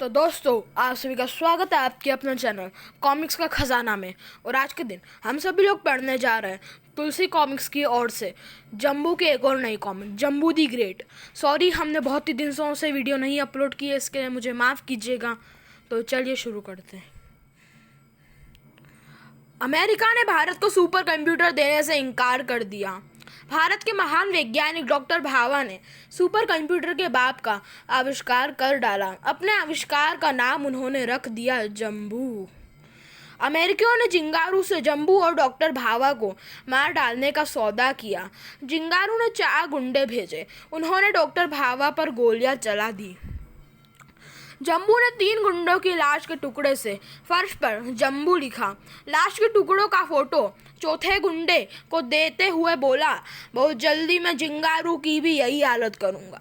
तो दोस्तों, आप सभी का स्वागत है आपके अपने चैनल कॉमिक्स का खजाना में। और आज के दिन हम सभी लोग पढ़ने जा रहे हैं तुलसी कॉमिक्स की ओर से जम्बू की एक और नई comic Jambu the great. Sorry, हमने बहुत ही दिनों से वीडियो नहीं अपलोड की है, इसके लिए मुझे माफ़ कीजिएगा। तो चलिए शुरू करते हैं। अमेरिका ने भारत को सुपर कंप्यूटर देने से इनकार कर दिया। भारत के महान वैज्ञानिक डॉक्टर भाभा ने सुपर कंप्यूटर के बाप का आविष्कार कर डाला। अपने आविष्कार का नाम उन्होंने रख दिया जम्बू। अमेरिकियों ने जिंगारू से जम्बू और डॉक्टर भाभा को मार डालने का सौदा किया। जिंगारू ने 4 गुंडे भेजे, उन्होंने डॉक्टर भाभा पर गोलियां चला दी। जम्बू ने 3 गुंडों की लाश के टुकड़े से फर्श पर जम्बू लिखा। लाश के टुकड़ों का फोटो चौथे गुंडे को देते हुए बोला, बहुत जल्दी मैं जिंगारू की भी यही हालत करूंगा।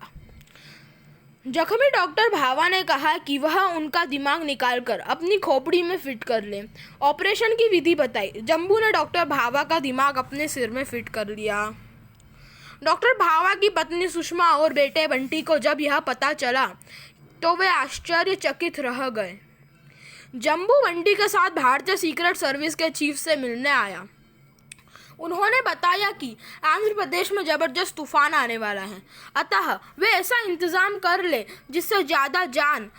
जख्मी डॉक्टर भाभा ने कहा कि वह उनका दिमाग निकालकर अपनी खोपड़ी में फिट कर ले। ऑपरेशन की विधि बताई। जम्बू ने डॉक्टर भाभा का दिमाग अपने सिर में फिट कर लिया। डॉक्टर भाभा की पत्नी सुषमा और बेटे बंटी को जब यह पता चला तो वे आश्चर्यचकित रह गए। जम्बू बंटी के साथ भारतीय सीक्रेट सर्विस के चीफ से मिलने आया। उन्होंने बताया कि आंध्र प्रदेश में जबरदस्त तूफान आने वाला है, अतः वे ऐसा इंतजाम कर ले जिससे ज़्यादा जान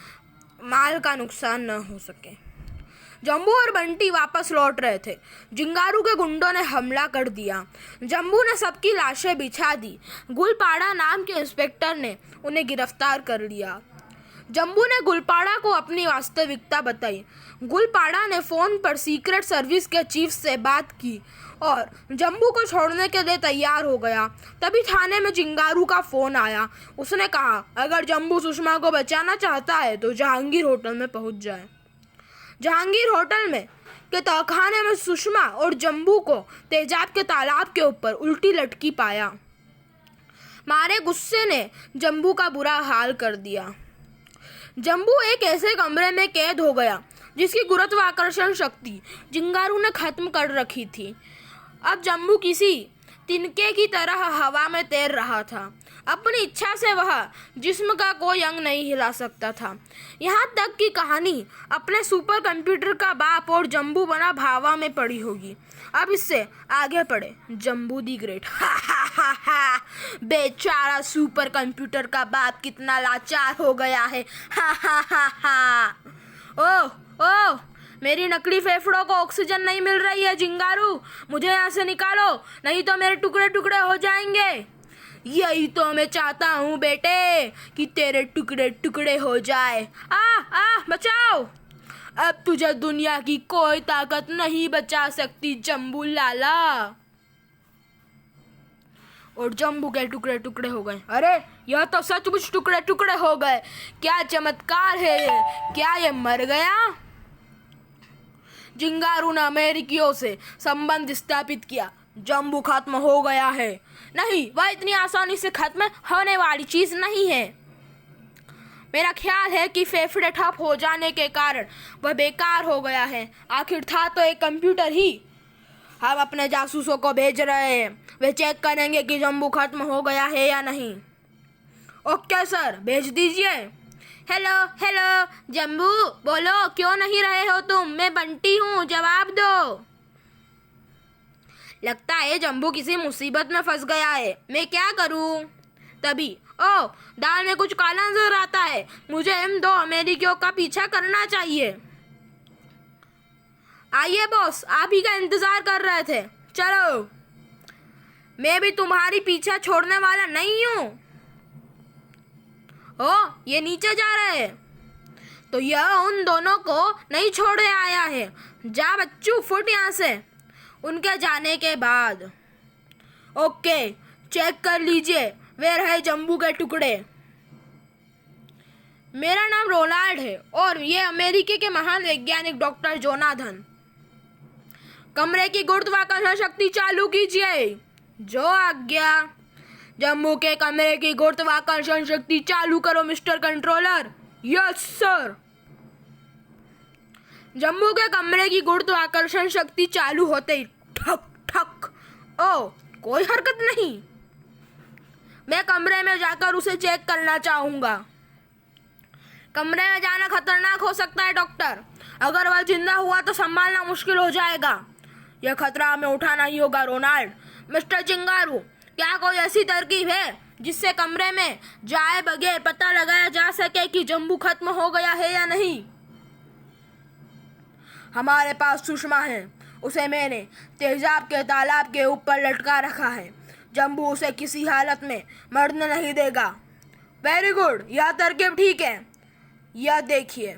माल का नुकसान न हो सके। जम्बू और बंटी वापस लौट रहे थे। जिंगारू के गुंडों ने हमला कर दिया। जम्बू ने सबकी लाशें बिछा दी। गुलपाड़ा नाम के इंस्पेक्टर ने उन्हें गिरफ्तार कर लिया। जम्बू ने गुलपाड़ा को अपनी वास्तविकता बताई। गुलपाड़ा ने फ़ोन पर सीक्रेट सर्विस के चीफ से बात की और जम्बू को छोड़ने के लिए तैयार हो गया। तभी थाने में जिंगारू का फ़ोन आया। उसने कहा, अगर जम्बू सुषमा को बचाना चाहता है तो जहांगीर होटल में पहुंच जाए। जहांगीर होटल में के तहखाने में सुषमा और जम्बू को तेजाब के तालाब के ऊपर उल्टी लटकी पाया। मारे गुस्से ने जम्बू का बुरा हाल कर दिया। जम्बू एक ऐसे कमरे में कैद हो गया जिसकी गुरुत्वाकर्षण शक्ति जिंगारू ने खत्म कर रखी थी। अब जम्बू किसी तिनके की तरह हवा में तैर रहा था। अपनी इच्छा से वह जिस्म का कोई अंग नहीं हिला सकता था। यहाँ तक कि कहानी अपने सुपर कंप्यूटर का बाप और जम्बू बना भावा में पड़ी होगी। अब इससे आगे पढ़े जम्बू दी ग्रेट। बेचारा सुपर कंप्यूटर का बाप कितना लाचार हो गया है। ओह ओह, मेरी नकली फेफड़ों को ऑक्सीजन नहीं मिल रही है। जिंगारू, मुझे यहाँ से निकालो, नहीं तो मेरे टुकड़े टुकड़े हो जाएंगे। यही तो मैं चाहता हूँ बेटे, कि तेरे टुकड़े टुकड़े हो जाए। बचाओ, अब तुझे दुनिया की कोई ताकत नहीं बचा सकती जम्बू लाला। और जम्बू के टुकड़े टुकड़े हो गए। अरे, यह तो सचमुच टुकड़े टुकड़े हो गए। क्या चमत्कार है ये! क्या ये मर गया? जिंगारू ने अमेरिकियों से संबंध स्थापित किया। जम्बू खत्म हो गया है। नहीं, वह इतनी आसानी से खत्म होने वाली चीज नहीं है। मेरा ख्याल है कि फेफड़े ठप हो जाने के कारण वह बेकार हो गया है। आखिर था तो एक कंप्यूटर ही। हम अपने जासूसों को भेज रहे हैं, वे चेक करेंगे कि जम्बू खत्म हो गया है या नहीं। ओके सर, भेज दीजिए। हेलो हेलो जम्बू, बोलो, क्यों नहीं रहे हो तुम? मैं बंटी हूँ, जवाब दो। लगता है जम्बू किसी मुसीबत में फंस गया है, मैं क्या करूँ? तभी ओह, दाल में कुछ काला नजर आता है। मुझे इन 2 अमेरिकियों का पीछा करना चाहिए। आइए बॉस, आप ही का इंतजार कर रहे थे। चलो, मैं भी तुम्हारी पीछा छोड़ने वाला नहीं हूँ। ओह, ये नीचे जा रहे हैं, तो यह उन दोनों को नहीं छोड़े आया है। जा बच्चू, फुट यहाँ से। उनके जाने के बाद ओके, चेक कर लीजिए, वे रहे जम्बू के टुकड़े। मेरा नाम रोनाल्ड है और ये अमेरिकी के महान वैज्ञानिक डॉक्टर जोनाथन। कमरे की गुरुत्वाकर्षण शक्ति चालू कीजिए। जो आज्ञा। जम्बू के कमरे की गुरुत्वाकर्षण शक्ति चालू करो mister controller. Yes sir. Jambu के कमरे की गुरुत्वाकर्षण शक्ति चालू होते ही ठक ठक। ओह, कोई हरकत नहीं। मैं कमरे में जाकर उसे चेक करना चाहूंगा। कमरे में जाना खतरनाक हो सकता है डॉक्टर। अगर वह जिंदा हुआ तो संभालना मुश्किल हो जाएगा। यह खतरा हमें उठाना ही होगा रोनाल्ड। मिस्टर चिंगारू, क्या कोई ऐसी तरकीब है जिससे कमरे में जाए बगैर पता लगाया जा सके कि जम्बू खत्म हो गया है या नहीं? हमारे पास सुषमा है। उसे मैंने तेजाब के तालाब के ऊपर लटका रखा है। जम्बू उसे किसी हालत में मरने नहीं देगा। वेरी गुड, यह तरकीब ठीक है। यह देखिए,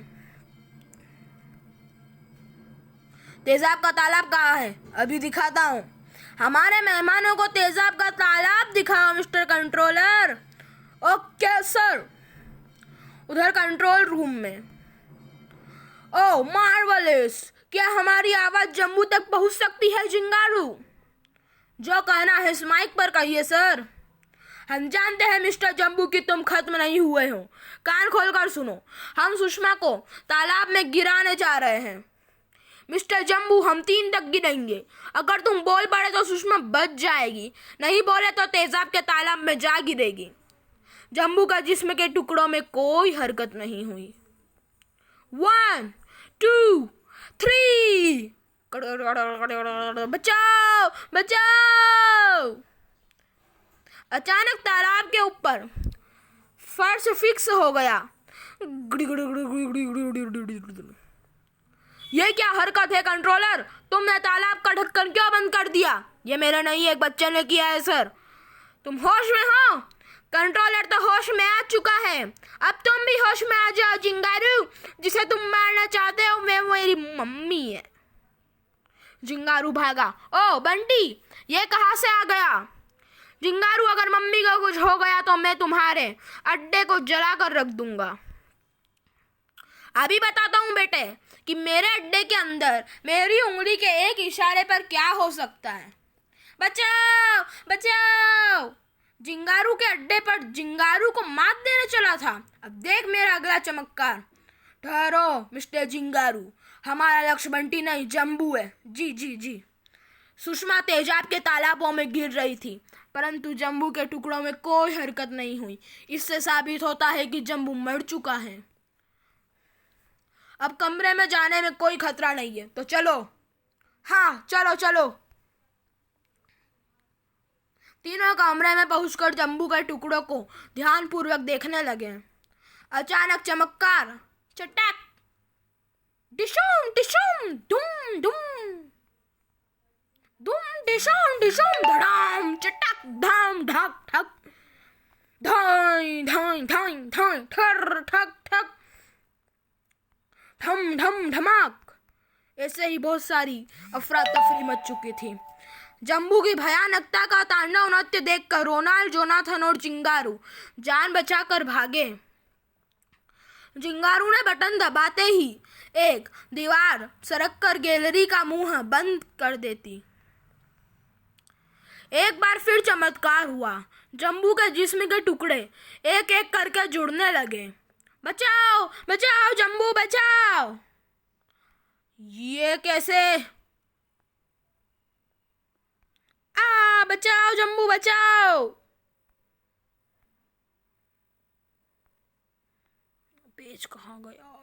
तेजाब का तालाब कहाँ है? अभी दिखाता हूँ। हमारे मेहमानों को तेजाब का तालाब दिखाओ मिस्टर कंट्रोलर। Okay sir. उधर कंट्रोल रूम में। ओह मार्वलस, क्या हमारी आवाज जम्मू तक पहुंच सकती है चिंगारू? जो कहना है इस माइक पर कहिए सर। हम जानते हैं मिस्टर जम्बू कि तुम खत्म नहीं हुए हो। कान खोलकर सुनो, हम सुषमा को तालाब में गिराने जा रहे हैं। मिस्टर जम्बू, हम 3 तक गिनेंगे। अगर तुम बोल पड़े तो सुषमा बच जाएगी, नहीं बोले तो तेजाब के तालाब में जा गिरेगी। जम्बू का जिस्म के टुकड़ों में कोई हरकत नहीं हुई। 1 2 3। बचाओ बचाओ। अचानक तालाब के ऊपर फर्श फिक्स हो गया। ये क्या हरकत है कंट्रोलर? तुमने तालाब का ढक्कन क्यों बंद कर दिया? ये मेरा नहीं, एक बच्चे ने किया है सर। तुम होश में हो? कंट्रोलर तो होश में आ चुका है। अब तुम भी होश में आ जाओ जिंगारू। जिसे तुम मारना चाहते हो मैं मेरी मम्मी है। जिंगारू भागा। ओ बंटी, ये कहाँ से आ गया? जिंगारू, अगर मम्मी को कुछ हो गया तो मैं तुम्हारे अड्डे को जला कर रख दूंगा। अभी बताता हूँ बेटे कि मेरे अड्डे के अंदर मेरी उंगली के एक इशारे पर क्या हो सकता है। बचाओ बचाओ। जिंगारू के अड्डे पर जिंगारू को मात देने चला था। अब देख मेरा अगला चमत्कार। ठहरो मिस्टर जिंगारू, हमारा लक्ष्य बंटी नहीं जम्बू है। जी जी जी। सुषमा तेजाब के तालाबों में गिर रही थी, परंतु जम्बू के टुकड़ों में कोई हरकत नहीं हुई। इससे साबित होता है कि जम्बू मर चुका है। अब कमरे में जाने में कोई खतरा नहीं है, तो चलो। हाँ चलो चलो। तीनों कमरे में पहुंचकर जम्बू के टुकड़ों को ध्यानपूर्वक देखने लगे। अचानक चमत्कार। चटाक डिशूम डिशूम दुम दुम दुम डिशूम डिशूम धड़ाम चटाक धाम ढक ठक धाई धाई धाई धाई ठर ठक ठक ठम ठम धमाक। ऐसे ही बहुत सारी अफरा तफरी मच चुकी थी। जम्बू की भयानकता का तांडव नृत्य देखकर रोनाल्ड, जोनाथन और जिंगारू जान बचाकर भागे। जिंगारू ने बटन दबाते ही एक दीवार सरककर गैलरी का मुंह बंद कर देती। एक बार फिर चमत्कार हुआ। जम्बू के जिस्म के टुकड़े एक एक करके जुड़ने लगे। बचाओ बचाओ जम्बू बचाओ। ये कैसे? बचाओ जम्बू बचाओ। पेज कहाँ गया?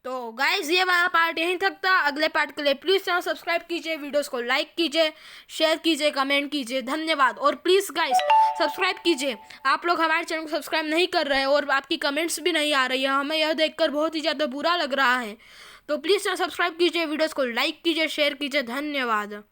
तो गाइज ये वाला पार्ट यहीं तक था। अगले पार्ट के लिए प्लीज़ चैनल सब्सक्राइब कीजिए, वीडियोस को लाइक कीजिए, शेयर कीजिए, कमेंट कीजिए। धन्यवाद। और प्लीज़ गाइज सब्सक्राइब कीजिए। आप लोग हमारे चैनल को सब्सक्राइब नहीं कर रहे हैं और आपकी कमेंट्स भी नहीं आ रही है। हमें यह देखकर बहुत ही ज़्यादा बुरा लग रहा है। तो प्लीज़ चैनल सब्सक्राइब कीजिए, वीडियोज़ को लाइक कीजिए, शेयर कीजिए। धन्यवाद।